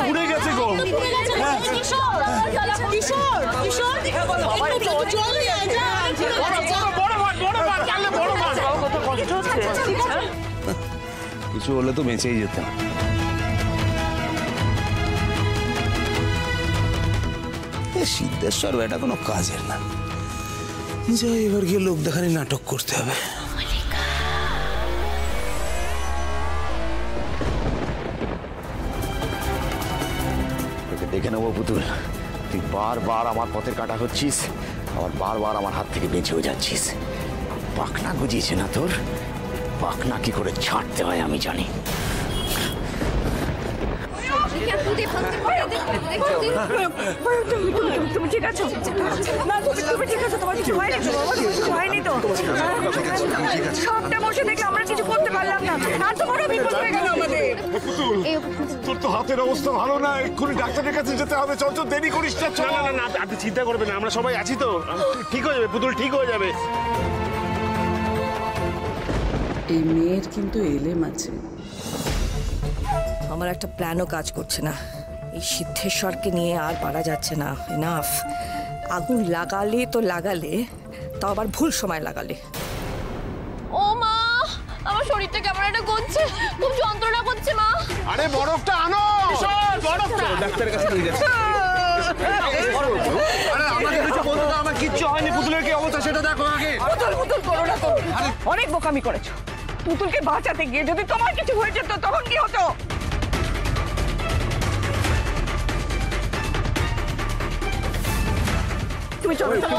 পুড়ে গেছে গো। কিছু হলে তো বেঁচেই যেতাম। সিদ্ধেশ্বর এটা কোনো কাজের না। যাই, এবার গিয়ে লোক দেখানি নাটক করতে হবে। দেখে নেবো পুতুল, তুই বারবার আমার পথের কাটা হচ্ছিস, আবার বারবার আমার হাত থেকে বেঁচেও যাচ্ছিস। পাখনা গুজিয়েছে না তোর? পাখনা কি করে ছাড়তে হয় আমি জানি। তুমি ঠিক আছো? তুমি ঠিক আছো? তোমার কিছু হয়নি তো? কিছু হয়নি তো? সবটা বসে দেখে আমরা কিছু করতে পারলাম না, আর তো বড় বিপদ হয়ে গেল আমাদের। তোর তো হাতের অবস্থা ভালো না, এক্ষুনি ডাক্তারের কাছে যেতে হবে। চল চল, দেরি করিস না। না না না, আপনি চিন্তা করবেন না, আমরা সবাই আছি তো, ঠিক হয়ে যাবে পুতুল, ঠিক হয়ে যাবে। এই মেয়ের কিন্তু এলেম আছে। আমার একটা প্ল্যানও কাজ করছে না। এই সিদ্ধেশ্বরকে নিয়ে আর পারা যাচ্ছে না। এনাফ। আগুন লাগালে তো লাগালে, তাও আবার ভুল সময় লাগালে। ও মা, আমার শরীরটা কেমন একটা করছে, খুব যন্ত্রণা করছে মা। আরে বরফটা আনো, বরফটা। ডাক্তারের কাছে নিয়ে যাচ্ছে। আরে আমাকে কিছু বলতে দাও, আমার কিচ্ছু হয়নি। পুতুলের কি অবস্থা সেটা দেখো আগে। পুতুল করো না তুমি, অনেক বোকামি করেছো। পুতুলকে বাঁচাতে গিয়ে যদি তোমার কিছু হয়ে যেত তখন কি হতো? তুমি চলো চলো।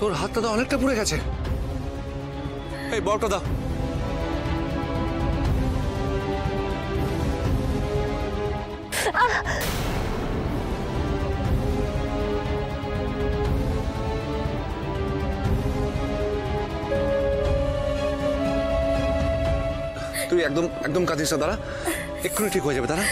তোর হাতটা তো অনেকটা পুড়ে গেছে। এই বরটা দাও। তুই একদম একদম কাঁদিস না, দাঁড়া, এক্ষুনি ঠিক হয়ে যাবে, দাঁড়া।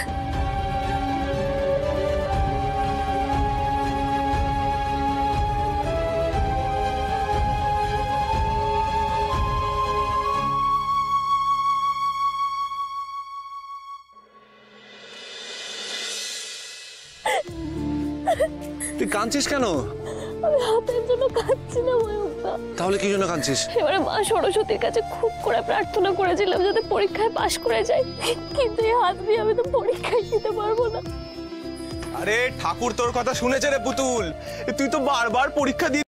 তুই কাঁদছিস কেন? আমি হাতের জন্য কাঁদছি না ময়ূরদা। তাহলে কি জন্য কাঁদছিস? এবারে মা সরস্বতীর কাছে খুব করে প্রার্থনা করেছিলাম যাতে পরীক্ষায় পাশ করে যাই, কিন্তু এই হাত দিয়ে আমি তো পরীক্ষায় দিতে পারবো না। আরে ঠাকুর তোর কথা শুনেছে রে পুতুল, তুই তো বারবার পরীক্ষা দিয়ে